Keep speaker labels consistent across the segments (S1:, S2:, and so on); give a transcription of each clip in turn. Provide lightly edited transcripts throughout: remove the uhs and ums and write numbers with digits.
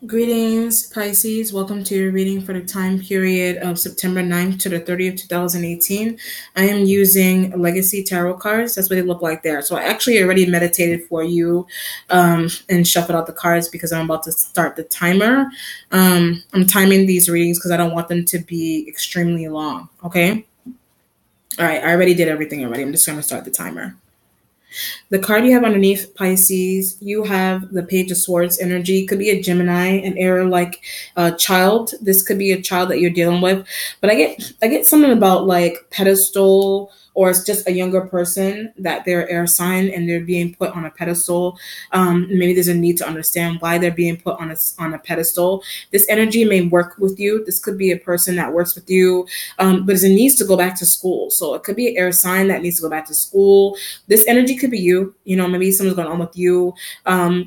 S1: Greetings, Pisces. Welcome to your reading for the time period of September 9th to the 30th, 2018. I am using Legacy Tarot cards. That's what they look like there. So I actually already meditated for you and shuffled out the cards because I'm about to start the timer. I'm timing these readings because I don't want them to be extremely long. Okay? All right. I already did everything already. I'm just going to start the timer. The card you have underneath Pisces, you have the Page of Swords energy. Could be a Gemini, an air like a child. This could be a child that you're dealing with. But I get something about like pedestal, or it's just a younger person that they're air sign and they're being put on a pedestal. Maybe there's a need to understand why they're being put on a pedestal. This energy may work with you. This could be a person that works with you, but it needs to go back to school. So it could be an air sign that needs to go back to school. This energy could be you. Maybe something's going on with you.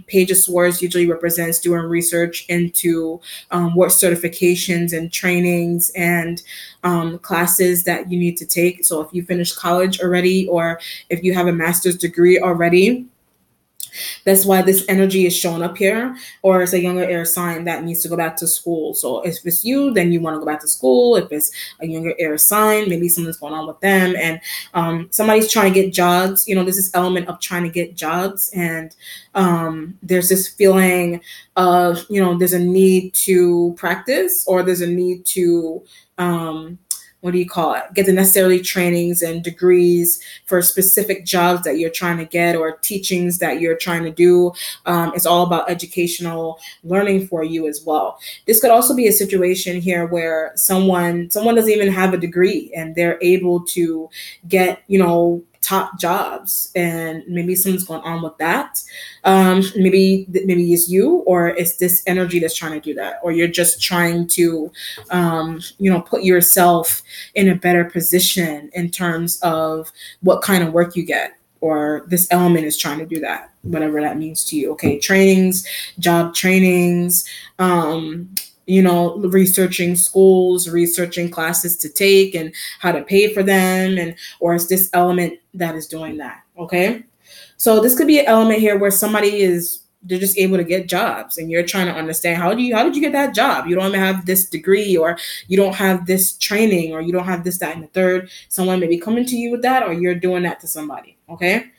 S1: Page of Swords usually represents doing research into what certifications and trainings and classes that you need to take. So if you finished college already, or if you have a master's degree already, that's why this energy is showing up here. Or it's a younger air sign that needs to go back to school. So if it's you, then you want to go back to school. If it's a younger air sign, maybe something's going on with them, and somebody's trying to get jobs. There's this element of trying to get jobs, and there's this feeling of, there's a need to practice, or there's a need to what do you call it? Get the necessary trainings and degrees for specific jobs that you're trying to get, or teachings that you're trying to do. It's all about educational learning for you as well. This could also be a situation here where someone doesn't even have a degree and they're able to get, top jobs, and maybe something's going on with that. Maybe it's you, or it's this energy that's trying to do that, or you're just trying to, put yourself in a better position in terms of what kind of work you get, or this element is trying to do that, whatever that means to you. Okay, trainings, job trainings, researching schools, researching classes to take and how to pay for them, or it's this element that is doing that. Okay. So this could be an element here where they're just able to get jobs, and you're trying to understand how did you get that job? You don't even have this degree, or you don't have this training, or you don't have this, that, and the third. Someone may be coming to you with that, or you're doing that to somebody. Okay.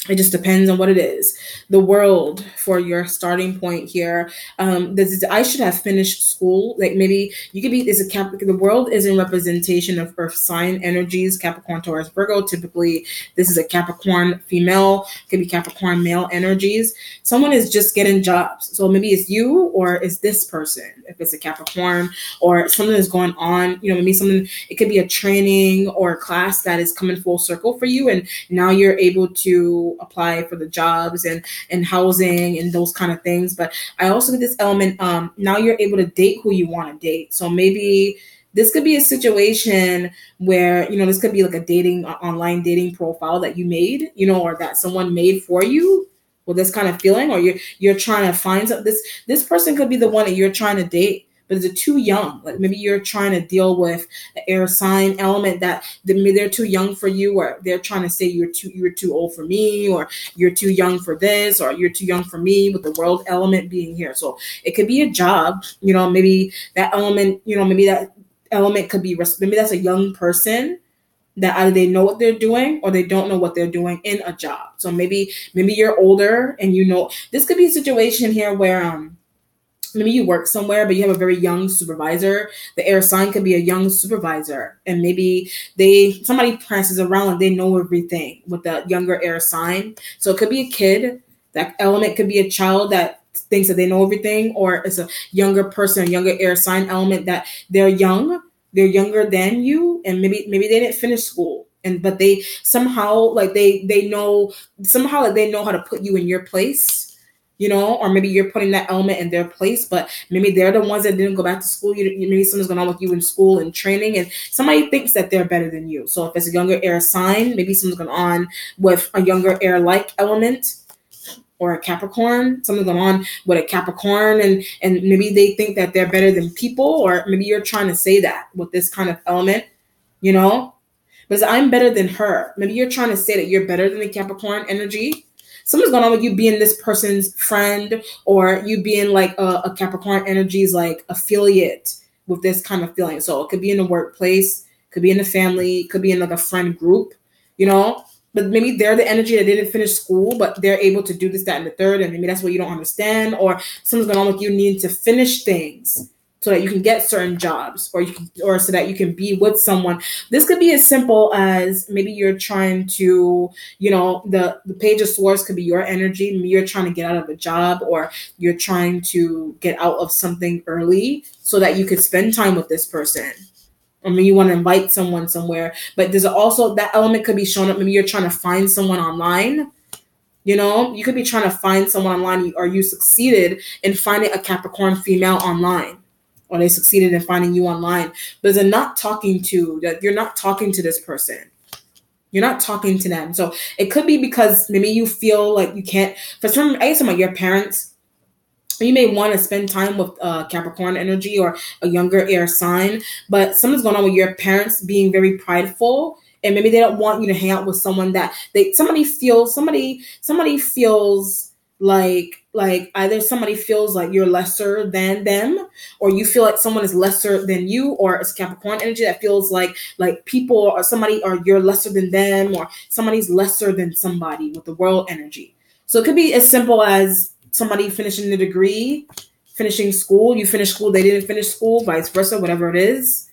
S1: It just depends on what it is. The world for your starting point here. I should have finished school. Like maybe you could be the world is in representation of Earth sign energies, Capricorn, Taurus, Virgo. Typically, this is a Capricorn female. Could be Capricorn male energies. Someone is just getting jobs. So maybe it's you, or it's this person. If it's a Capricorn, or something is going on, maybe something. It could be a training or a class that is coming full circle for you, and now you're able to apply for the jobs and housing and those kind of things. But I also get this element, now you're able to date who you want to date. So maybe this could be a situation where, this could be like online dating profile that you made, or that someone made for you with this kind of feeling, or you're trying to find something. This person could be the one that you're trying to date, but is it too young? Like maybe you're trying to deal with an air sign element that maybe they're too young for you, or they're trying to say you're too old for me, or you're too young for this, or you're too young for me, with the world element being here. So it could be a job, maybe that element, maybe that element could be, maybe that's a young person that either they know what they're doing or they don't know what they're doing in a job. So maybe you're older, and this could be a situation here where, maybe you work somewhere, but you have a very young supervisor. The air sign could be a young supervisor, and maybe somebody passes around and they know everything with the younger air sign. So it could be a kid. That element could be a child that thinks that they know everything, or it's a younger person, a younger air sign element that they're younger than you, and maybe they didn't finish school. But they somehow they know how to put you in your place, or maybe you're putting that element in their place, but maybe they're the ones that didn't go back to school. Maybe something's going on with you in school and training, and somebody thinks that they're better than you. So if it's a younger air sign, maybe something's going on with a younger air-like element, or a Capricorn, something's going on with a Capricorn, and maybe they think that they're better than people, or maybe you're trying to say that with this kind of element, because I'm better than her. Maybe you're trying to say that you're better than the Capricorn energy. something's going on with you being this person's friend, or you being like a Capricorn energy's like affiliate with this kind of feeling. So it could be in the workplace, could be in the family, could be in like a friend group, you know. But maybe they're the energy that didn't finish school, but they're able to do this, that, and the third, and maybe that's what you don't understand, or something's going on with you needing to finish things so that you can get certain jobs, or so that you can be with someone. This could be as simple as maybe you're trying to, the Page of Swords could be your energy. Maybe you're trying to get out of a job, or you're trying to get out of something early so that you could spend time with this person. I mean, you want to invite someone somewhere, but there's also that element could be showing up. Maybe you're trying to find someone online. You could be trying to find someone online, or you succeeded in finding a Capricorn female online, or they succeeded in finding you online. But they're not talking to that. You're not talking to this person. You're not talking to them. So it could be because maybe you feel like you can't. For some, I guess, your parents. You may want to spend time with Capricorn energy or a younger air sign, but something's going on with your parents being very prideful, and maybe they don't want you to hang out with someone that somebody feels like either somebody feels like you're lesser than them, or you feel like someone is lesser than you, or it's Capricorn energy that feels like people or somebody, or you're lesser than them, or somebody's lesser than somebody with the world energy. So it could be as simple as somebody finishing the degree, finishing school. You finish school, they didn't finish school, vice versa, whatever it is.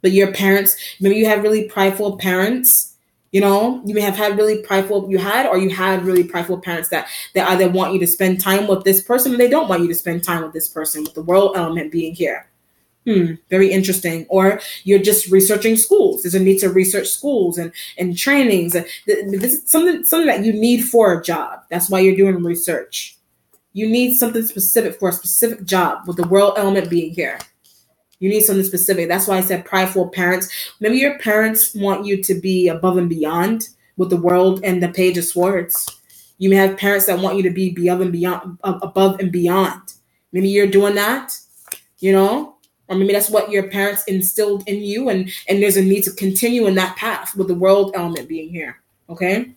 S1: But your parents, maybe you have really prideful parents. You may have had really prideful, you had really prideful parents that either want you to spend time with this person, or they don't want you to spend time with this person, with the world element being here. Very interesting. Or you're just researching schools. There's a need to research schools and trainings. This is something that you need for a job. That's why you're doing research. You need something specific for a specific job, with the world element being here. You need something specific. That's why I said prideful parents. Maybe your parents want you to be above and beyond with the world and the Page of Swords. You may have parents that want you to be above and beyond. Maybe you're doing that, or maybe that's what your parents instilled in you, and there's a need to continue in that path with the world element being here. Okay.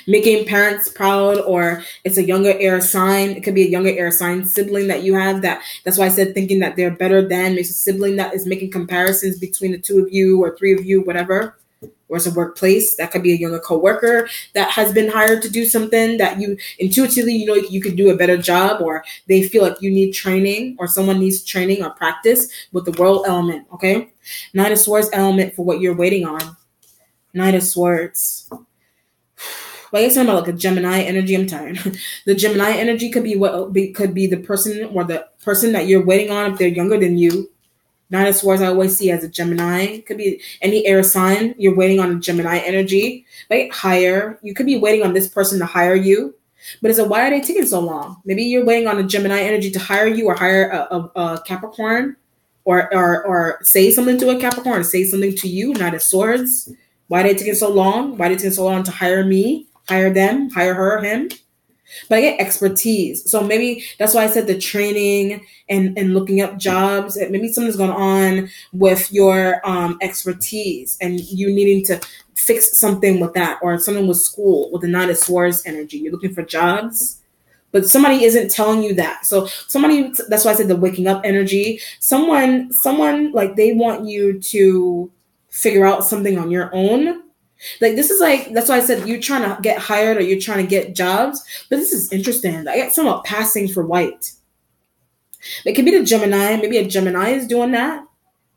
S1: Making parents proud, or it's a younger air sign. It could be a younger air sign sibling that you have. That's why I said thinking that they're better than, makes a sibling that is making comparisons between the two of you or three of you, whatever. Or it's a workplace. That could be a younger coworker that has been hired to do something that you intuitively, you could do a better job, or they feel like you need training, or someone needs training or practice with the world element. Okay. Knight of Swords element for what you're waiting on. Knight of Swords. Well, I guess I'm like a Gemini energy. I'm tired. The Gemini energy could be the person, or the person that you're waiting on if they're younger than you. Knight of Swords I always see as a Gemini. Could be any air sign. You're waiting on a Gemini energy. Right? Hire. You could be waiting on this person to hire you. But it's why are they taking so long? Maybe you're waiting on a Gemini energy to hire you, or hire a Capricorn, or say something to a Capricorn, or say something to you. Knight of Swords. Why are they taking so long? Why are they taking so long to hire me? Hire them, hire her, him. But I get expertise. So maybe that's why I said the training and looking up jobs. Maybe something's going on with your expertise, and you needing to fix something with that, or something with school, with the Knight of Swords energy. You're looking for jobs, but somebody isn't telling you that. So that's why I said the waking up energy. Someone like they want you to figure out something on your own. Like this is that's why I said you're trying to get hired, or you're trying to get jobs. But this is interesting. I got someone passing for white. It could be the Gemini. Maybe a Gemini is doing that.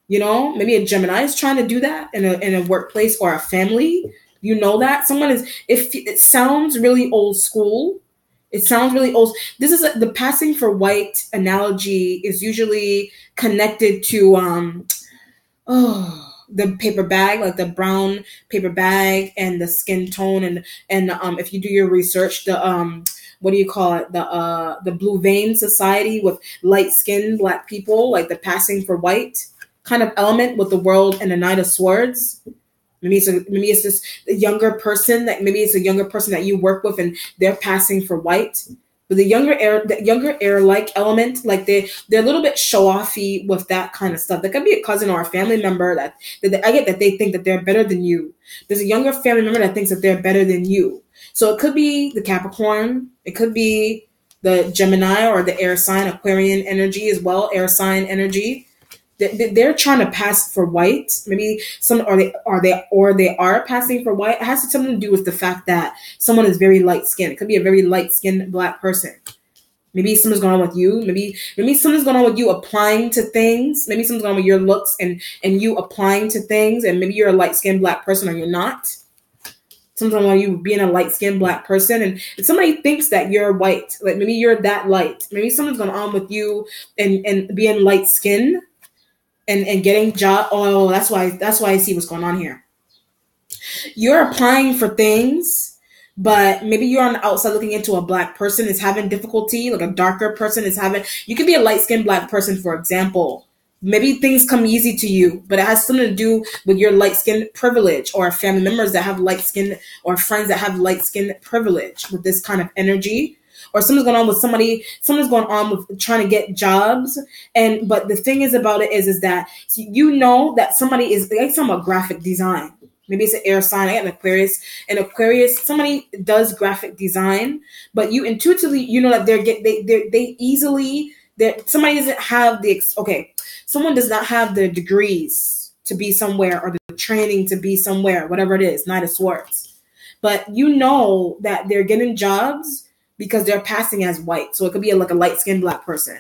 S1: Maybe a Gemini is trying to do that in a workplace or a family. That someone is. If it sounds really old school, it sounds really old. This is the passing for white analogy is usually connected to the paper bag, like the brown paper bag, and the skin tone, and if you do your research, the what do you call it, the blue vein society with light skinned Black people, like the passing for white kind of element with the world and the Knight of Swords. Maybe it's just a younger person that you work with, and they're passing for white. But the younger air like element, like they're a little bit show offy with that kind of stuff. There could be a cousin or a family member that I get that they think that they're better than you. There's a younger family member that thinks that they're better than you. So it could be the Capricorn, it could be the Gemini or the air sign, Aquarian energy as well, air sign energy. They're trying to pass for white. Maybe some they are passing for white. It has something to do with the fact that someone is very light skinned. It could be a very light skinned black person. Maybe something's going on with you. Maybe something's going on with you applying to things. Maybe something's going on with your looks and you applying to things. And maybe you're a light skinned black person or you're not. Sometimes when you being a light skinned black person and somebody thinks that you're white, like maybe you're that light. Maybe something's going on with you and being light skinned and getting job. Oh, that's why I see what's going on here. You're applying for things, but maybe you're on the outside looking into a black person is having difficulty, like a darker person is having, you could be a light-skinned black person, for example. Maybe things come easy to you, but it has something to do with your light-skinned privilege or family members that have light-skinned or friends that have light-skinned privilege with this kind of energy. Or something's going on with something's going on with trying to get jobs. But the thing is about it is that you know that somebody is like talking about graphic design. Maybe it's an air sign. I got an Aquarius. An Aquarius, somebody does graphic design, but you intuitively, you know that they easily, somebody doesn't have someone does not have the degrees to be somewhere or the training to be somewhere, whatever it is, Knight of Swords. But you know that they're getting jobs because they're passing as white. So it could be like a light-skinned black person.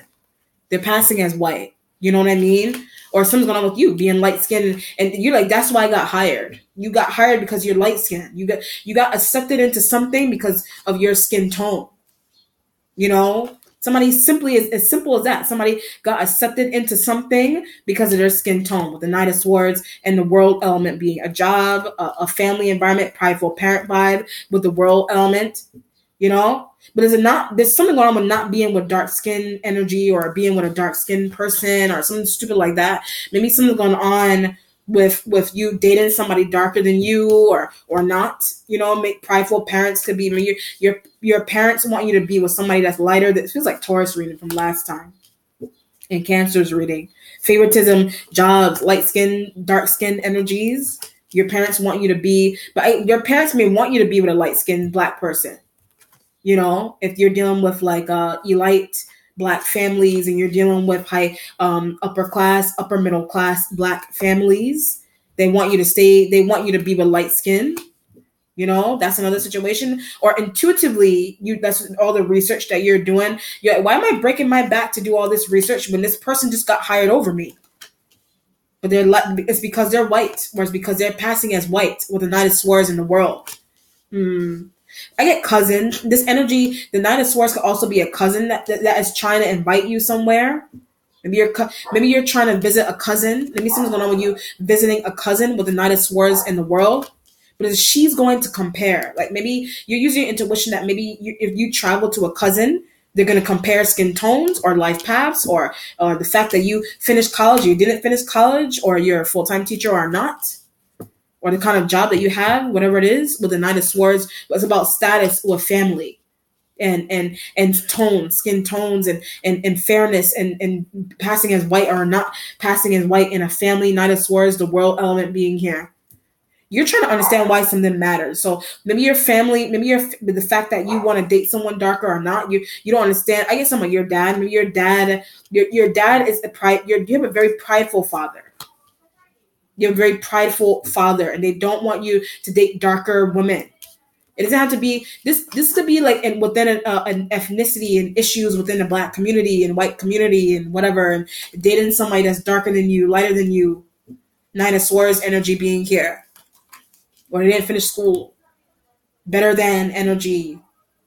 S1: They're passing as white. You know what I mean? Or something's going on with you being light skinned and you're like, that's why I got hired. You got hired because you're light skinned. You got accepted into something because of your skin tone. You know, somebody simply as simple as that. Somebody got accepted into something because of their skin tone, with the Knight of Swords and the world element being a job, a family environment, prideful parent vibe with the world element. You know, but there's something going on with not being with dark skin energy or being with a dark skinned person or something stupid like that. Maybe something's going on with you dating somebody darker than you or not. You know, prideful parents could be, maybe your parents want you to be with somebody that's lighter. That feels like Taurus reading from last time. And Cancer's reading. Favoritism, jobs, light skin, dark skin energies. Your parents want you to be, but your parents may want you to be with a light skinned black person. You know, if you're dealing with like elite black families and you're dealing with high upper class, upper middle class black families, they want you to be with light skin. You know, that's another situation. Or intuitively, that's all the research that you're doing. You're like, why am I breaking my back to do all this research when this person just got hired over me? But it's because they're white, or it's because they're passing as white with the Knight of Swords in the world. I get cousin. This energy, the Knight of Swords could also be a cousin that is trying to invite you somewhere. Maybe you're trying to visit a cousin. Maybe something's going on with you visiting a cousin with the Knight of Swords in the world. But she's going to compare. Like maybe you're using your intuition that maybe if you travel to a cousin, they're going to compare skin tones or life paths or the fact that you finished college, you didn't finish college, or you're a full-time teacher or not. Or the kind of job that you have, whatever it is, with the Knight of Swords, it's about status with family and tones, skin tones and fairness and passing as white or not passing as white in a family. Knight of Swords, the world element being here. You're trying to understand why something matters. So maybe your family, the fact that you want to date someone darker or not, you don't understand. I guess some of your dad, maybe your dad is you have a very prideful father. You're a very prideful father, and they don't want you to date darker women. It doesn't have to be this. This could be like within an ethnicity and issues within the black community and white community and whatever. And dating somebody that's darker than you, lighter than you. Knight of Swords energy being here, or they didn't finish school. Better than energy.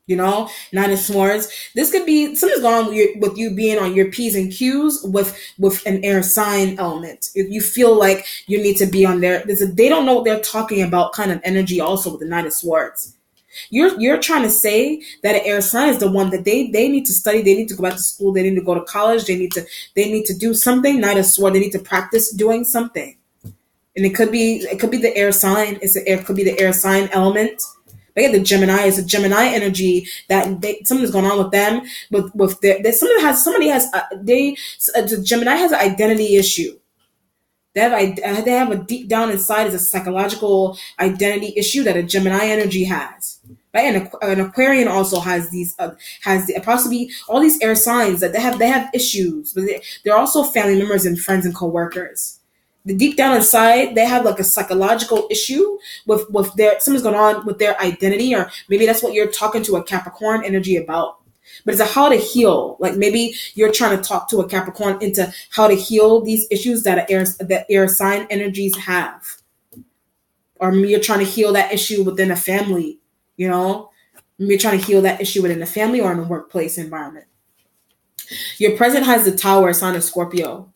S1: You know, Knight of Swords. This could be something's going on with you being on your P's and Q's with an air sign element. If you feel like you need to be on there, they don't know what they're talking about kind of energy also with the Knight of Swords. You're trying to say that an air sign is the one that they need to study, they need to go back to school, they need to go to college, they need to do something. Knight of Swords, they need to practice doing something. And it could be the air sign. It could be the air sign element. But yeah, the Gemini is a Gemini energy that something's going on with them. With their the Gemini has an identity issue. They have a deep down inside is a psychological identity issue that a Gemini energy has. Right, and an Aquarian also has possibly all these air signs that they have issues, but they're also family members and friends and coworkers. The deep down inside, they have like a psychological issue with their something's going on with their identity, or maybe that's what you're talking to a Capricorn energy about. But it's a how to heal. Like maybe you're trying to talk to a Capricorn into how to heal these issues that air sign energies have, or maybe you're trying to heal that issue within a family. Maybe you're trying to heal that issue within a family or in a workplace environment. Your present has the Tower sign of Scorpio,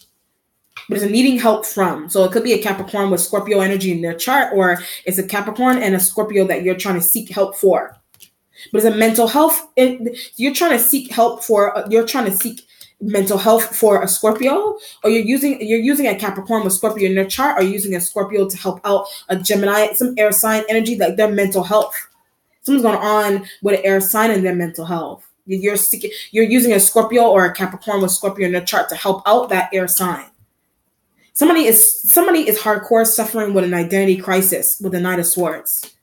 S1: but it's a needing help from. So it could be a Capricorn with Scorpio energy in their chart, or it's a Capricorn and a Scorpio that you're trying to seek help for. But it's a mental health. You're trying to seek help for. You're trying to seek mental health for a Scorpio, or you're using a Capricorn with Scorpio in their chart, or you're using a Scorpio to help out a Gemini, some air sign energy, like their mental health. Something's going on with an air sign in their mental health. You're using a Scorpio or a Capricorn with Scorpio in their chart to help out that air sign. Somebody is hardcore suffering with an identity crisis with the Knight of Swords.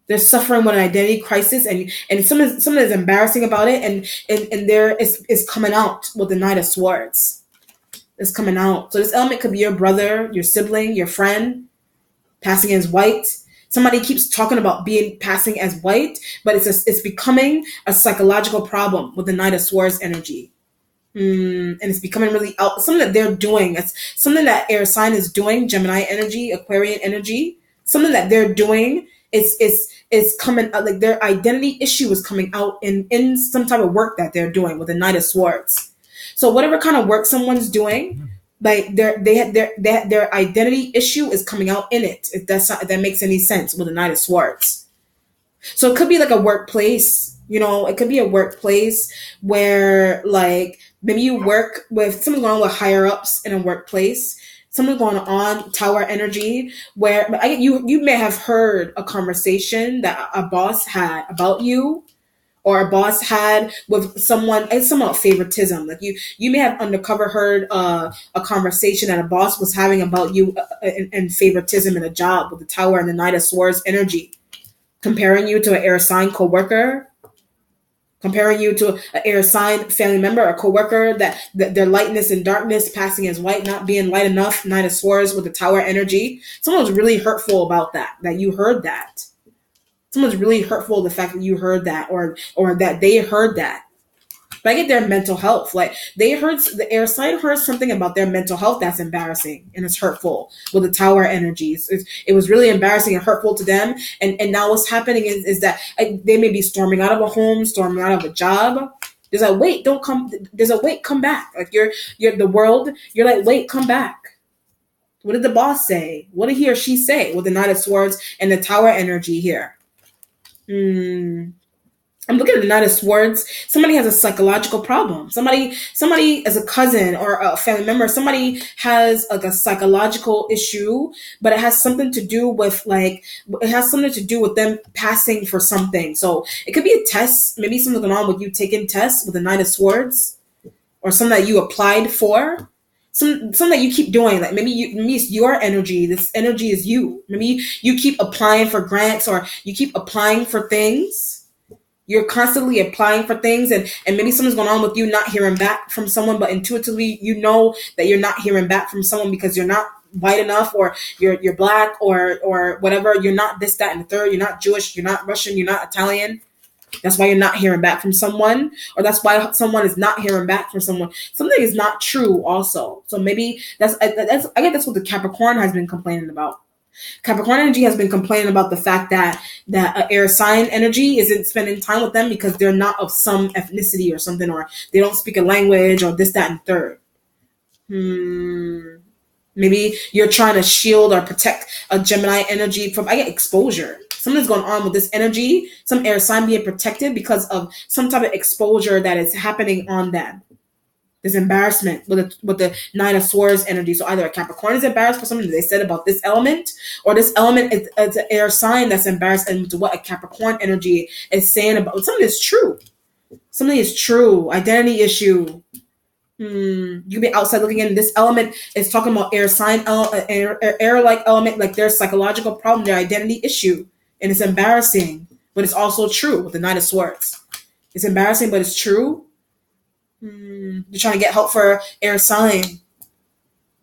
S1: They're suffering with an identity crisis, and something is embarrassing about it, and there is coming out with the Knight of Swords. It's coming out. So this element could be your brother, your sibling, your friend, passing as white. Somebody keeps talking about passing as white, but it's becoming a psychological problem with the Knight of Swords energy. And it's becoming really out. Something that they're doing. It's something that air sign is doing. Gemini energy, Aquarian energy. Something that they're doing is coming out. Like their identity issue is coming out in some type of work that they're doing with the Knight of Swords. So whatever kind of work someone's doing, like their identity issue is coming out in it. If that makes any sense with the Knight of Swords. So it could be like a workplace. It could be a workplace where like maybe you work with something going on with higher ups in a workplace. Something going on, Tower energy, where you may have heard a conversation that a boss had about you, or a boss had with someone. It's somewhat favoritism. Like you may have undercover heard a conversation that a boss was having about you and favoritism in a job with the Tower and the Knight of Swords energy, comparing you to an air sign coworker. Comparing you to an air sign family member, a coworker that their lightness and darkness, passing as white, not being light enough, Knight of Swords with the Tower energy. Someone's really hurtful about that you heard that. Someone's really hurtful the fact that you heard that or that they heard that. But I get their mental health. Like the air sign heard something about their mental health that's embarrassing and it's hurtful with the Tower energies. It was really embarrassing and hurtful to them. And now what's happening is that they may be storming out of a home, storming out of a job. There's a wait, don't come. There's a wait, come back. Like you're the world. You're like, wait, come back. What did the boss say? What did he or she say with the Knight of Swords and the Tower energy here? I'm looking at the Knight of Swords. Somebody has a psychological problem. Somebody as a cousin or a family member, somebody has like a psychological issue, but it has something to do with them passing for something. So it could be a test, maybe something going on with you taking tests with the Knight of Swords, or something that you applied for. Something that you keep doing, like maybe it's your energy. This energy is you. Maybe you keep applying for grants, or you keep applying for things. You're constantly applying for things, and maybe something's going on with you not hearing back from someone, but intuitively you know that you're not hearing back from someone because you're not white enough, or you're black, or whatever. You're not this, that, and the third. You're not Jewish. You're not Russian. You're not Italian. That's why you're not hearing back from someone, or that's why someone is not hearing back from someone. Something is not true also. So maybe I guess that's what the Capricorn has been complaining about. Capricorn energy has been complaining about the fact that air sign energy isn't spending time with them because they're not of some ethnicity or something, or they don't speak a language, or this, that, and third. Maybe you're trying to shield or protect a Gemini energy from, I get exposure. Something's going on with this energy, some air sign being protected because of some type of exposure that is happening on them. There's embarrassment with the Nine of Swords energy. So either a Capricorn is embarrassed for something that they said about this element, or this element is an air sign that's embarrassed into what a Capricorn energy is saying about something that's true. Something is true. Identity issue. You can be outside looking in. This element is talking about air sign, air-like element, like their psychological problem, their identity issue. And it's embarrassing, but it's also true with the Knight of Swords. It's embarrassing, but it's true. You're trying to get help for air sign.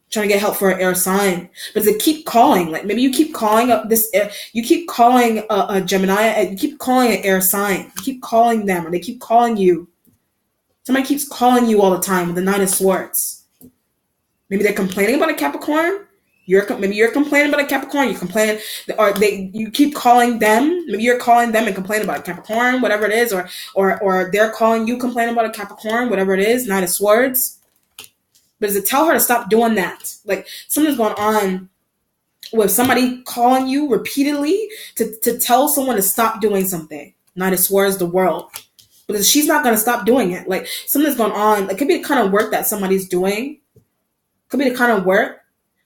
S1: Trying to get help for an air sign. But does it keep calling? Like maybe you keep calling up this, you keep calling a Gemini, you keep calling an air sign. You keep calling them, or they keep calling you. Somebody keeps calling you all the time with the Knight of Swords. Maybe they're complaining about a Capricorn. Maybe you're complaining about a Capricorn. You're complaining, or you keep calling them. Maybe you're calling them and complaining about a Capricorn, whatever it is, or they're calling you complaining about a Capricorn, whatever it is. Knight of Swords. But does it tell her to stop doing that? Like something's going on with somebody calling you repeatedly to tell someone to stop doing something. Knight of Swords, the world. Because she's not going to stop doing it. Like something's going on. It could be the kind of work that somebody's doing. Could be the kind of work.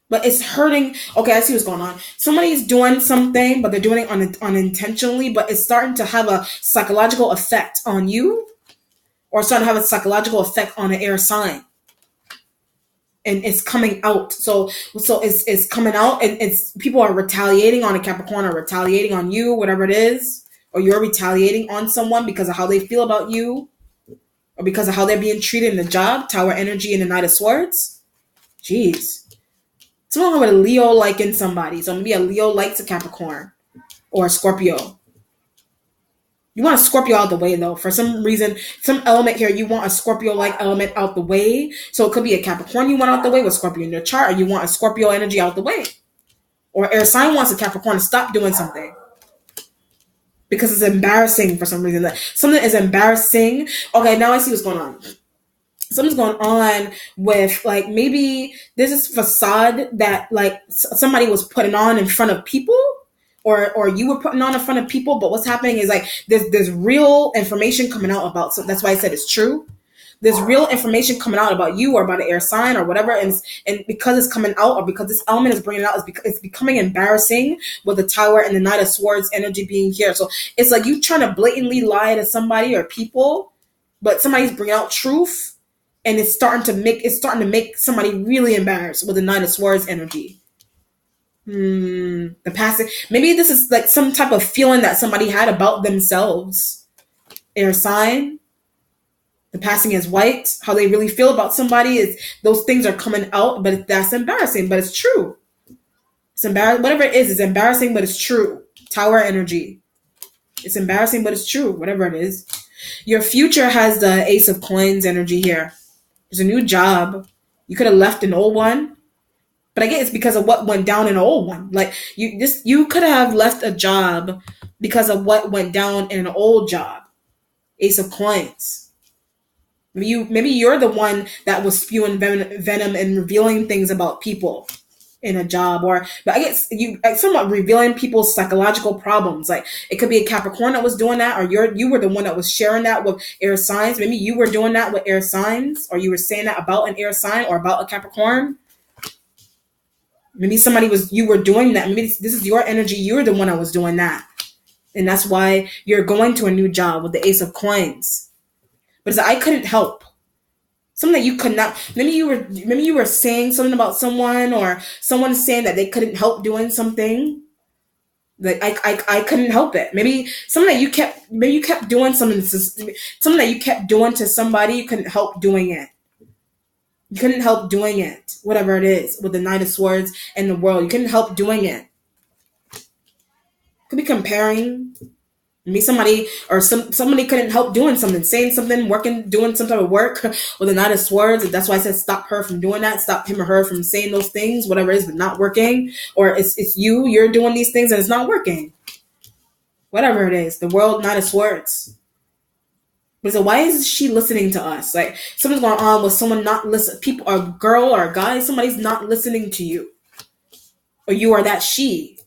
S1: But it's hurting. Okay, I see what's going on. Somebody's doing something, but they're doing it unintentionally. But it's starting to have a psychological effect on you. Or starting to have a psychological effect on an air sign. And it's coming out. So it's coming out. And it's people are retaliating on a Capricorn, or retaliating on you, whatever it is. Or you're retaliating on someone because of how they feel about you, or because of how they're being treated in the job. Tower energy and the Knight of Swords. Jeez. Someone with a Leo liking somebody. So maybe a Leo likes a Capricorn or a Scorpio. You want a Scorpio out the way, though. For some reason, some element here, you want a Scorpio-like element out the way. So it could be a Capricorn you want out the way with Scorpio in your chart, or you want a Scorpio energy out the way. Or air sign wants a Capricorn to stop doing something. Because it's embarrassing for some reason. That something is embarrassing. Okay, now I see what's going on. Something's going on with, like, maybe there's this facade that, like, somebody was putting on in front of people, or you were putting on in front of people. But what's happening is, like, there's real information coming out about. So that's why I said it's true. There's real information coming out about you, or about an air sign, or whatever, and because it's coming out, or because this element is bringing it out, it's becoming embarrassing with the Tower and the Knight of Swords energy being here. So it's like you trying to blatantly lie to somebody or people, but somebody's bringing out truth, and it's starting to make somebody really embarrassed with the Knight of Swords energy. The passing. Maybe this is like some type of feeling that somebody had about themselves. Air sign. The passing is white. How they really feel about somebody is those things are coming out, but that's embarrassing, but it's true. It's embarrassing. Whatever it is, it's embarrassing, but it's true. Tower energy. It's embarrassing, but it's true. Whatever it is. Your future has the Ace of Coins energy here. There's a new job. You could have left an old one, but I guess it's because of what went down in an old one. Like you could have left a job because of what went down in an old job. Ace of Coins. Maybe you're the one that was spewing venom and revealing things about people in a job, but I guess you somewhat revealing people's psychological problems. Like it could be a Capricorn that was doing that, or you were the one that was sharing that with air signs. Maybe you were doing that with air signs, or you were saying that about an air sign or about a Capricorn. Maybe you were doing that. Maybe this is your energy. You're the one that was doing that, and that's why you're going to a new job with the Ace of Coins. But I couldn't help. Something that you could not. Maybe you were saying something about someone, or someone saying that they couldn't help doing something. Like I couldn't help it. Maybe something that you kept doing something that you kept doing to somebody. You couldn't help doing it. You couldn't help doing it. Whatever it is with the Knight of Swords and the world, you couldn't help doing it. Could be comparing. Maybe somebody couldn't help doing something, saying something, working, doing some type of work with a Knight of Swords. And that's why I said stop her from doing that. Stop him or her from saying those things, whatever it is, but not working. Or it's you're doing these things and it's not working. Whatever it is, the world, Knight of Swords. But so why is she listening to us? Like something's going on with someone not listen. People, a girl or a guy, somebody's not listening to you, or you are that she.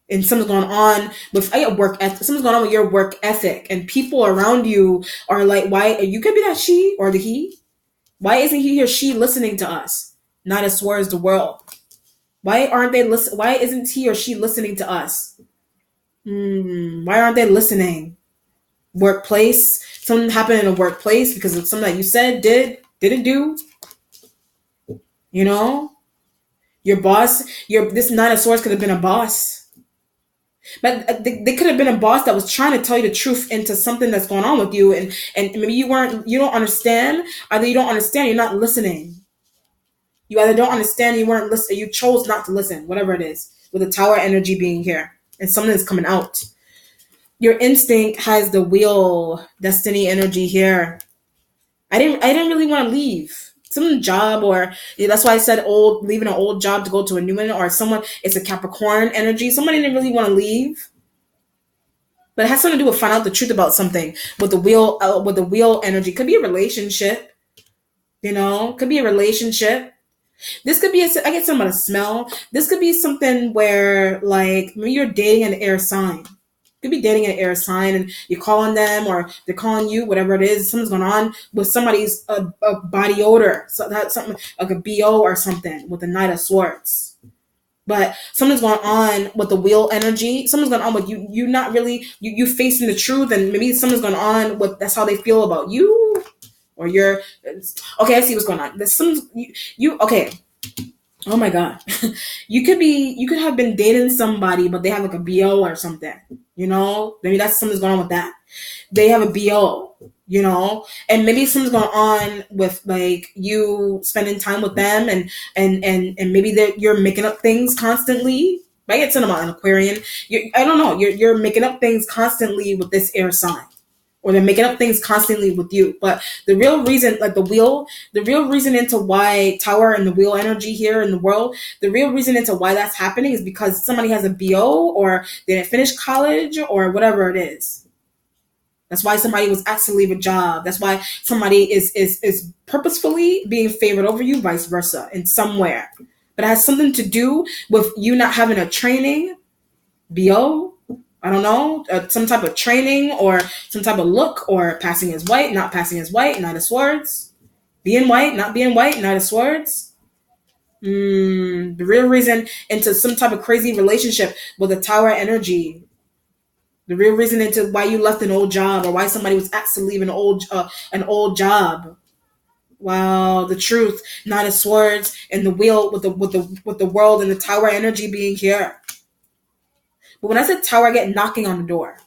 S1: And something's going on with work ethic. Something's going on with your work ethic, and people around you are like, "Why? You could be that she or the he. Why isn't he or she listening to us? Not as far as the world. Why aren't they listen? Why isn't he or she listening to us? Why aren't they listening? Workplace. Something happened in a workplace because of something that you said, didn't do. You know, your boss. This Nine of Swords could have been a boss, but they could have been a boss that was trying to tell you the truth into something that's going on with you, and maybe you don't understand. Either you don't understand, you're not listening. You either don't understand, you weren't listening, you chose not to listen, whatever it is, with the tower energy being here and something is coming out. Your instinct has the wheel, destiny energy here. I didn't really want to leave some job, or that's why I said leaving an old job to go to a new one, or someone, it's a Capricorn energy. Somebody didn't really want to leave. But it has something to do with find out the truth about something with the wheel energy. Could be a relationship, could be a relationship. This could be, I get something about a smell. This could be something where, like, maybe you're dating an air sign. You could be dating an air sign and you're calling them or they're calling you, whatever it is. Something's going on with somebody's a body odor. So that's something like a BO or something with the Knight of Swords. But something's going on with the wheel energy. Something's going on with you. You not really, you facing the truth, and maybe something's going on with, that's how they feel about you. Or you're, okay, I see what's going on. There's some, okay. Oh my God. You could have been dating somebody, but they have like a BO or something, maybe that's something's going on with that. They have a BO, and maybe something's going on with like you spending time with them and maybe you're making up things constantly. I get something about an Aquarian. I don't know. You're making up things constantly with this air sign. Or they're making up things constantly with you. But the real reason, like the real reason into why tower and the wheel energy here in the world, the real reason into why that's happening is because somebody has a BO or they didn't finish college or whatever it is. That's why somebody was asked to leave a job. That's why somebody is purposefully being favored over you, vice versa, in somewhere. But it has something to do with you not having a training, BO, I don't know, some type of training or some type of look, or passing as white, not passing as white, Knight of Swords. Being white, not being white, Knight of Swords. The real reason into some type of crazy relationship with a tower energy. The real reason into why you left an old job or why somebody was asked to leave an old job. Wow, the truth, Knight of Swords, and the wheel with the world and the tower energy being here. But when I said tower, I get knocking on the door.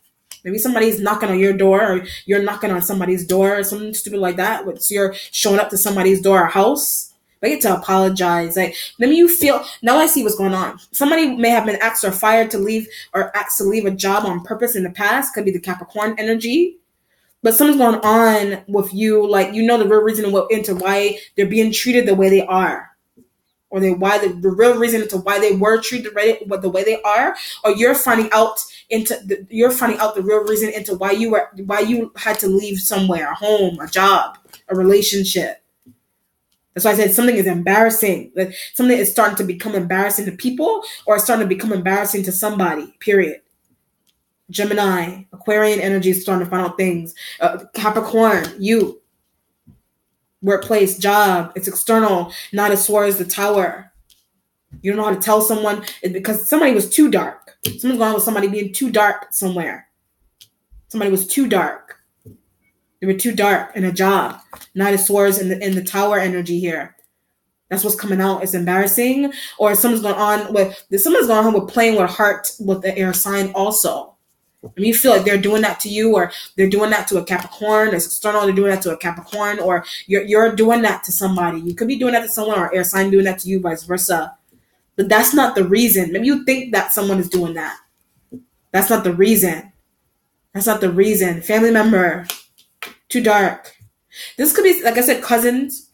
S1: Maybe somebody's knocking on your door, or you're knocking on somebody's door, or something stupid like that. So you're showing up to somebody's door or house. I get to apologize. Like, maybe you feel, now I see what's going on. Somebody may have been asked or fired to leave, or asked to leave a job on purpose in the past. Could be the Capricorn energy. But something's going on with you, like, the real reason into why they're being treated the way they are. Or the real reason into why they were treated the way they are, or you're finding out the real reason into why you had to leave somewhere, a home, a job, a relationship. That's why I said something is embarrassing. Like something is starting to become embarrassing to people, or it's starting to become embarrassing to somebody. Period. Gemini, Aquarian energy is starting to find out things. Capricorn, you. Workplace, job, it's external, not as far as the tower. You don't know how to tell someone because somebody was too dark. Someone's going on with somebody being too dark somewhere. Somebody was too dark. They were too dark in a job. Knight of Swords in the tower energy here. That's what's coming out. It's embarrassing. Or someone's going on with playing with heart with the air sign also. I mean, you feel like they're doing that to you, or they're doing that to a Capricorn. It's external, they're doing that to a Capricorn, or you're doing that to somebody. You could be doing that to someone, or air sign doing that to you, vice versa. But that's not the reason. Maybe you think that someone is doing that. That's not the reason. That's not the reason. Family member, too dark. This could be, like I said, cousins.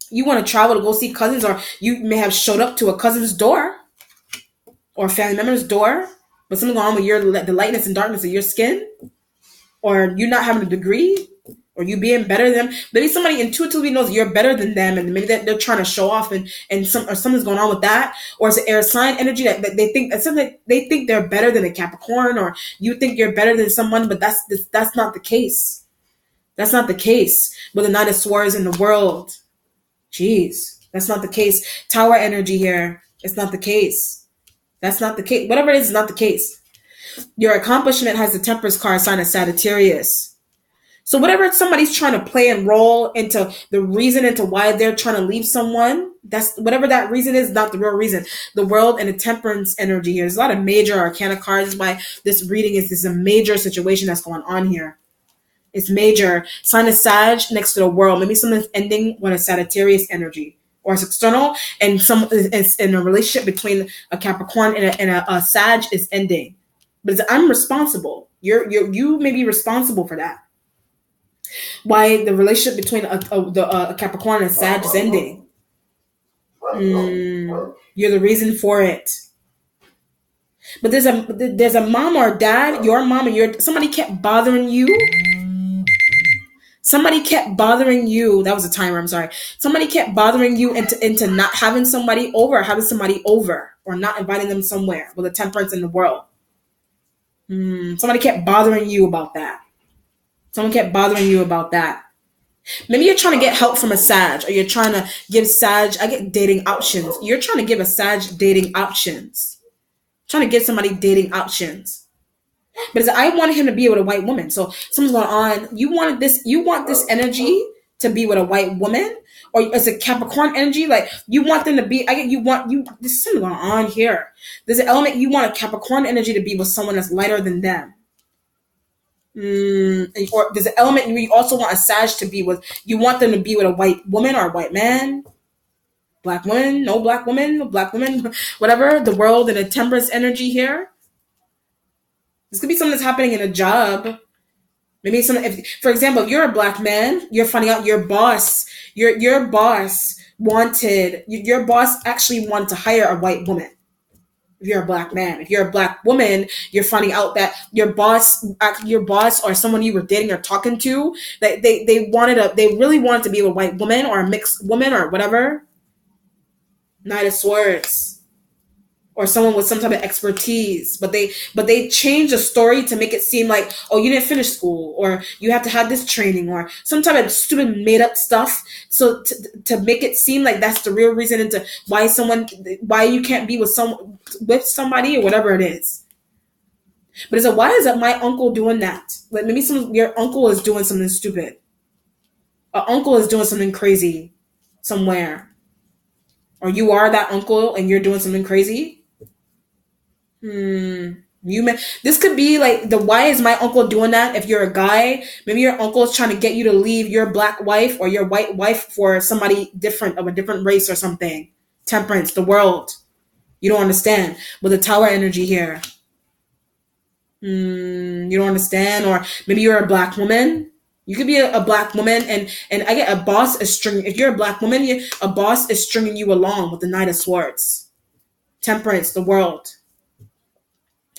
S1: You want to travel to go see cousins, or you may have showed up to a cousin's door or a family member's door. But something going on with the lightness and darkness of your skin, or you not having a degree, or you being better than them. Maybe somebody intuitively knows you're better than them, and maybe they're trying to show off, or something's going on with that, or it's an air sign energy that they think they're better than a Capricorn, or you think you're better than someone, but that's not the case. That's not the case with the Knight of Swords in the world. Jeez, that's not the case. Tower energy here. It's not the case. That's not the case. Whatever it is not the case. Your accomplishment has the Temperance card sign of Sagittarius. So whatever somebody's trying to play and roll into the reason into why they're trying to leave someone, that's whatever that reason is, not the real reason. The world and the Temperance energy here. There's a lot of major arcana cards. Why this reading is a major situation that's going on here. It's major. Sign of Sag next to the world. Maybe something's ending with a Sagittarius energy. Or it's external, and it's in a relationship between a Capricorn and a Sag is ending. But I'm responsible. You may be responsible for that. Why the relationship between a Capricorn and a Sag is ending. You're the reason for it. But there's a mom or dad, your mom or somebody kept bothering you. Somebody kept bothering you. That was a timer. I'm sorry. Somebody kept bothering you into not having somebody over, or not inviting them somewhere with a Temperance in the world. Somebody kept bothering you about that. Someone kept bothering you about that. Maybe you're trying to get help from a Sag, or you're trying to give Sag. I get dating options. You're trying to give a Sag dating options. Trying to give somebody dating options. But I wanted him to be with a white woman. So something's going on. You want this energy to be with a white woman, or it's a Capricorn energy. Like you want them to be. There's something going on here. There's an element you want a Capricorn energy to be with someone that's lighter than them. Or there's an element you also want a Sag to be with. You want them to be with a white woman or a white man. Black woman, no black woman, whatever. The world and a Temperance energy here. This could be something that's happening in a job. Maybe for example, if you're a black man, you're finding out your boss actually wanted to hire a white woman. If you're a black man, if you're a black woman, you're finding out that your boss or someone you were dating or talking to, that they really wanted to be a white woman or a mixed woman or whatever. Knight of Swords. Or someone with some type of expertise, but they change the story to make it seem like, oh, you didn't finish school, or you have to have this training, or some type of stupid made up stuff. So to make it seem like that's the real reason into why you can't be with somebody or whatever it is. But it's why is my uncle doing that? Like maybe your uncle is doing something stupid. An uncle is doing something crazy somewhere, or you are that uncle and you're doing something crazy. This could be like why is my uncle doing that? If you're a guy, maybe your uncle is trying to get you to leave your black wife or your white wife for somebody different of a different race or something. Temperance, the world. You don't understand with the Tower energy here. You don't understand, or maybe you're a black woman. You could be a black woman, and I get a boss is stringing. If you're a black woman, a boss is stringing you along with the Knight of Swords. Temperance, the world.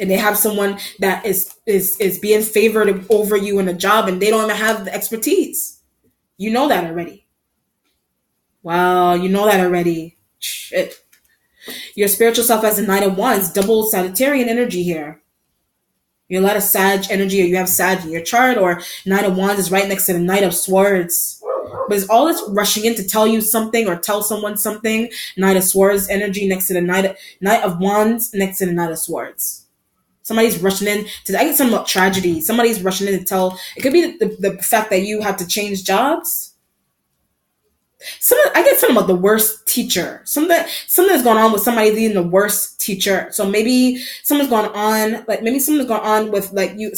S1: And they have someone that is being favored over you in a job, and they don't even have the expertise. You know that already. Wow, you know that already. Shit. Your spiritual self as a Knight of Wands, double Sagittarian energy here. You're a lot of Sag energy, or you have Sag in your chart, or Knight of Wands is right next to the Knight of Swords. But it's all this rushing in to tell you something or tell someone something. Knight of Swords energy next to the Knight of Wands next to the Knight of Swords. Somebody's rushing in to, I get something about tragedy. Somebody's rushing in to tell, it could be the fact that you have to change jobs. I get something about the worst teacher. Something's going on with somebody being the worst teacher. So maybe something's going on, with like you,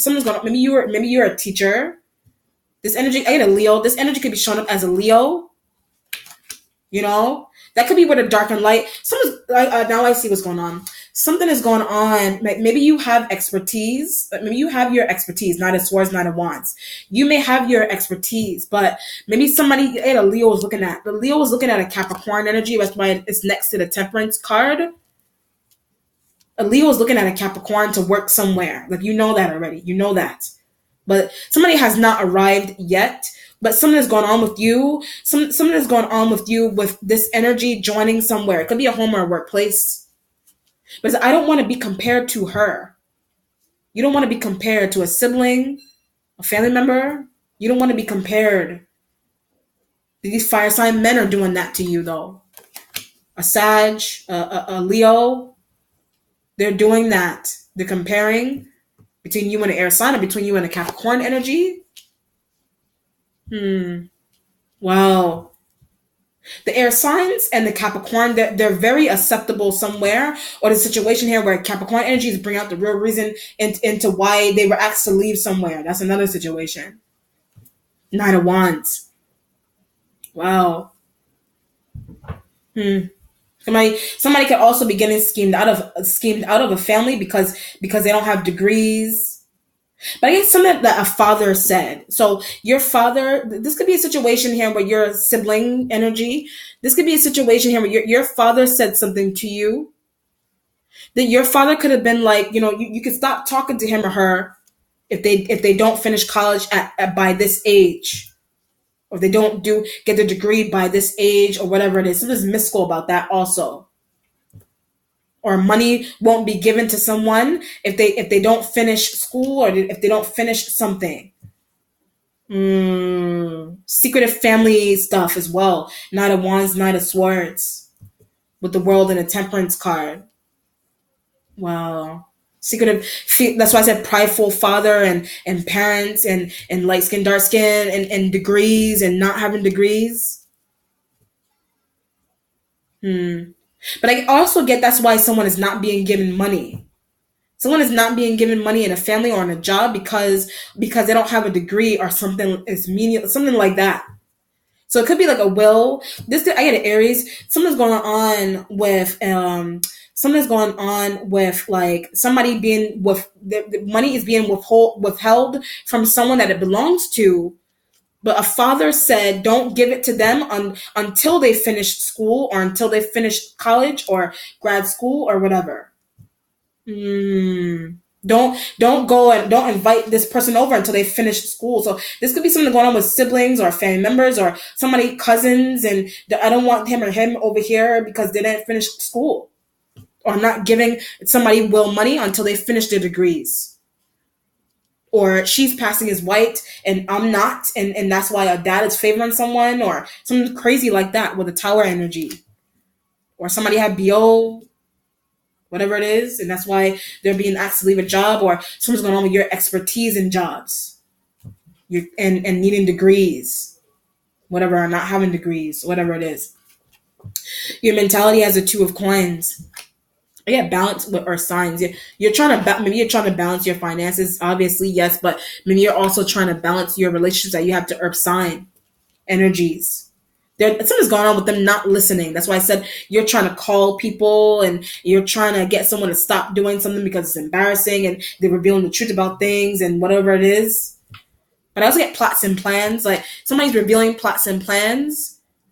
S1: maybe you're a teacher. This energy, I get a Leo. This energy could be shown up as a Leo. You know, that could be with a dark and light. Now I see what's going on. Something is going on. Maybe you have expertise. Maybe you have your expertise. Knight of Swords, Knight of Wands. You may have your expertise, but maybe somebody, a Leo is looking at. The Leo is looking at a Capricorn energy. That's why it's next to the Temperance card. A Leo is looking at a Capricorn to work somewhere. Like, you know that already. You know that. But somebody has not arrived yet. But something is going on with you. Something is going on with you with this energy joining somewhere. It could be a home or a workplace. But I don't want to be compared to her. You don't want to be compared to a sibling, a family member. You don't want to be compared. These fire sign men are doing that to you, though. A Sag, a Leo, they're doing that. They're comparing between you and an air sign or between you and a Capricorn energy. Wow. The air signs and the Capricorn, they're very acceptable somewhere, or the situation here where Capricorn energies bring out the real reason into why they were asked to leave somewhere. That's another situation. Nine of Wands. Wow. Somebody could also be getting schemed out of a family because they don't have degrees. But I guess something that a father said. So your father, this could be a situation here where you're a sibling energy. This could be a situation here where your father said something to you that your father could have been like, you could stop talking to him or her if they don't finish college at by this age, or if they don't get their degree by this age, or whatever it is. Something's mystical about that also. Or money won't be given to someone if they don't finish school, or if they don't finish something. Secretive family stuff as well. Knight of Wands, Knight of Swords, with the World and a Temperance card. Wow. Secretive. That's why I said prideful father and parents and light skin, dark skin, and degrees and not having degrees. But I also get that's why someone is not being given money. Someone is not being given money in a family or in a job because they don't have a degree or something. It's meaning something like that. So it could be like a will. I get an Aries. Something's going on with like somebody being with the money is being withheld from someone that it belongs to. But a father said, don't give it to them until they finish school, or until they finish college or grad school or whatever. Don't go and don't invite this person over until they finish school. So this could be something going on with siblings or family members or somebody, cousins, and I don't want him or him over here because they didn't finish school. Or I'm not giving somebody will money until they finish their degrees. Or she's passing as white and I'm not, and that's why a dad is favoring someone, or something crazy like that with a Tower energy. Or somebody had BO, whatever it is, and that's why they're being asked to leave a job, or something's going on with your expertise in jobs. And needing degrees, whatever, or not having degrees, whatever it is. Your mentality has a Two of Coins. Yeah, balance with Earth signs. Maybe you're trying to balance your finances, obviously, yes, but maybe you're also trying to balance your relationships that you have to Earth sign energies. Something's going on with them not listening. That's why I said you're trying to call people and you're trying to get someone to stop doing something because it's embarrassing and they're revealing the truth about things and whatever it is. But I also get plots and plans. Like somebody's revealing plots and plans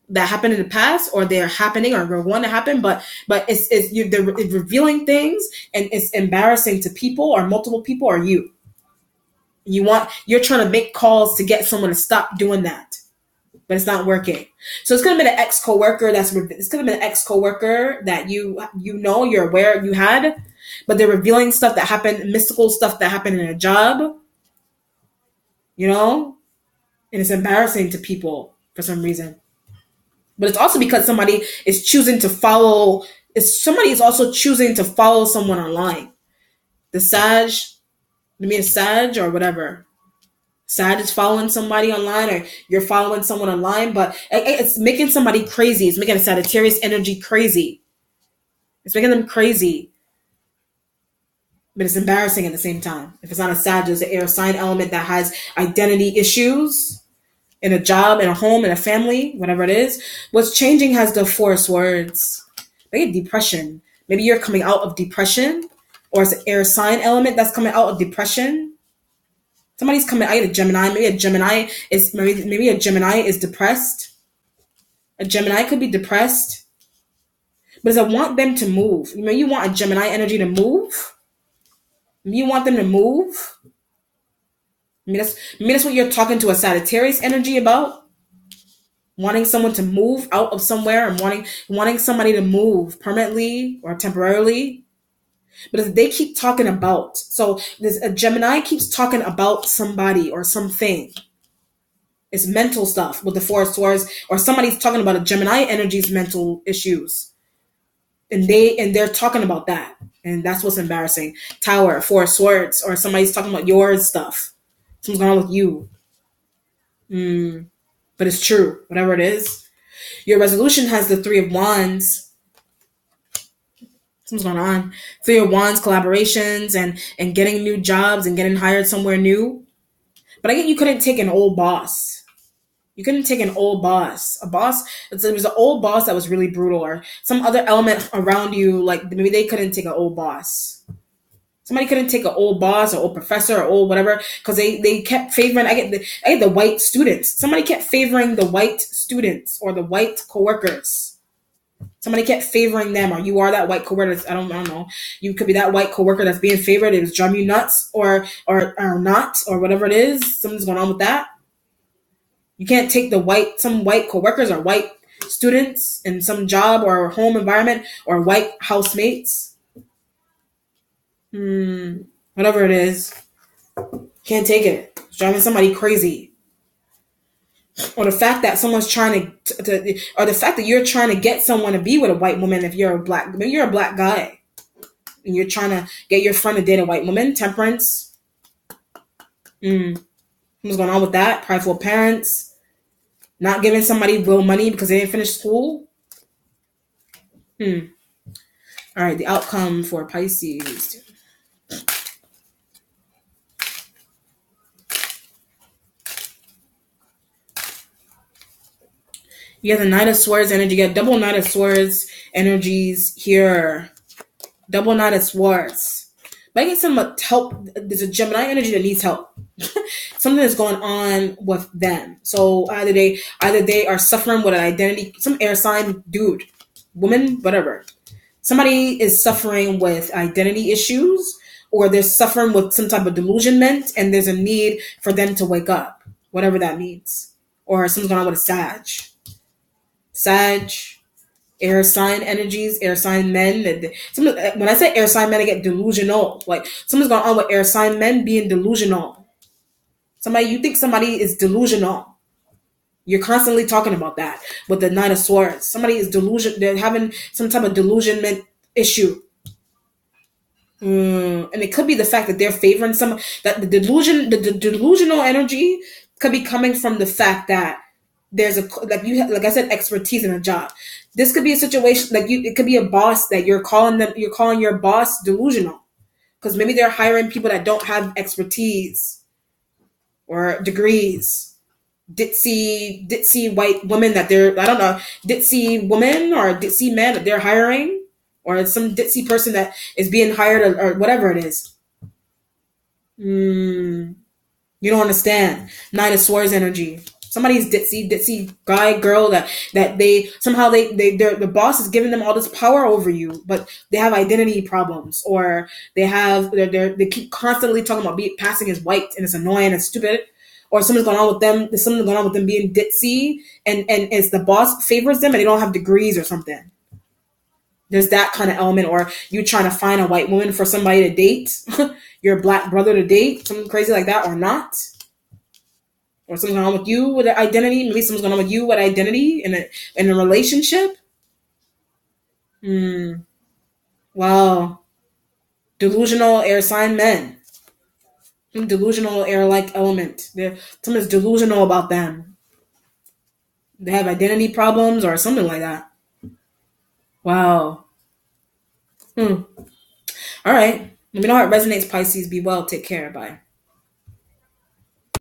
S1: that happened in the past, or they're happening, or are going to happen, but they're revealing things, and it's embarrassing to people, or multiple people, or you. You're trying to make calls to get someone to stop doing that, but it's not working. So it's gonna be an ex coworker that you're aware you had, but they're revealing stuff that happened, mystical stuff that happened in a job, and it's embarrassing to people for some reason. But it's also because somebody is choosing to follow. Somebody is also choosing to follow someone online. The Sag, maybe a Sag or whatever. Sag is following somebody online, or you're following someone online, but it's making somebody crazy. It's making a Sagittarius energy crazy. It's making them crazy. But it's embarrassing at the same time. If it's not a Sag, it's an air sign element that has identity issues. In a job, in a home, in a family, whatever it is. What's changing has the Four of Swords. Maybe depression. Maybe you're coming out of depression, or it's an air sign element that's coming out of depression. Somebody's coming out of Gemini. Maybe a Gemini is depressed. A Gemini could be depressed. But does it want them to move? You want a Gemini energy to move? You want them to move? That's what you're talking to a Sagittarius energy about. Wanting someone to move out of somewhere, and wanting somebody to move permanently or temporarily. But if they keep talking about, so there's a Gemini keeps talking about somebody or something. It's mental stuff with the Four of Swords, or somebody's talking about a Gemini energy's mental issues, and they're talking about that, and that's what's embarrassing. Tower, Four of Swords, or somebody's talking about your stuff. Something's going on with you. But it's true, whatever it is. Your resolution has the Three of Wands. Something's going on. Three of Wands, collaborations, and getting new jobs and getting hired somewhere new. But I get you couldn't take an old boss. You couldn't take an old boss. A boss, it was an old boss that was really brutal, or some other element around you, like maybe they couldn't take an old boss. Somebody couldn't take an old boss or old professor or old whatever, because they kept favoring. I get the white students. Somebody kept favoring the white students or the white coworkers. Somebody kept favoring them, or you are that white coworker. I don't know. You could be that white coworker that's being favored. It was driving you nuts, or not, or whatever it is. Something's going on with that. You can't take some white coworkers or white students in some job or home environment, or white housemates. Whatever it is. Can't take it. It's driving somebody crazy. Or the fact that someone's trying or the fact that you're trying to get someone to be with a white woman if maybe you're a black guy. And you're trying to get your friend to date a white woman. Temperance. What's going on with that? Prideful parents. Not giving somebody real money because they didn't finish school. All right, the outcome for Pisces. You have the Knight of Swords energy. You got double Knight of Swords energies here. Double Knight of Swords. But I get some help. There's a Gemini energy that needs help. Something is going on with them. So either they are suffering with an identity, some air sign dude, woman, whatever. Somebody is suffering with identity issues, or they're suffering with some type of delusionment, and there's a need for them to wake up, whatever that means. Or something's going on with a Sag, air sign energies, air sign men. When I say air sign men, I get delusional. Like something's going on with air sign men being delusional. You think somebody is delusional. You're constantly talking about that with the Knight of Swords. Somebody is delusion. They're having some type of delusionment issue. And it could be the fact that they're favoring that the delusional energy could be coming from the fact that there's like I said, expertise in a job. This could be a situation it could be a boss that you're calling your boss delusional, because maybe they're hiring people that don't have expertise or degrees. Ditzy white women that ditzy woman or ditzy man that they're hiring, or some ditzy person that is being hired, or whatever it is. You don't understand. Knight of Swords energy. Somebody's ditzy guy, girl that they somehow the boss is giving them all this power over you, but they have identity problems, or they keep constantly talking about passing as white, and it's annoying and stupid. Or something's going on with them. There's something going on with them being ditzy, and it's the boss favors them and they don't have degrees or something. There's that kind of element. Or you trying to find a white woman for somebody to date, your black brother to date, something crazy like that, or not. Or something going on with you with identity. Maybe something's going on with you with identity in a relationship. Wow. Delusional air sign men. Delusional air-like element. Something's delusional about them. They have identity problems or something like that. Wow. All right. Let me know how it resonates, Pisces. Be well. Take care. Bye.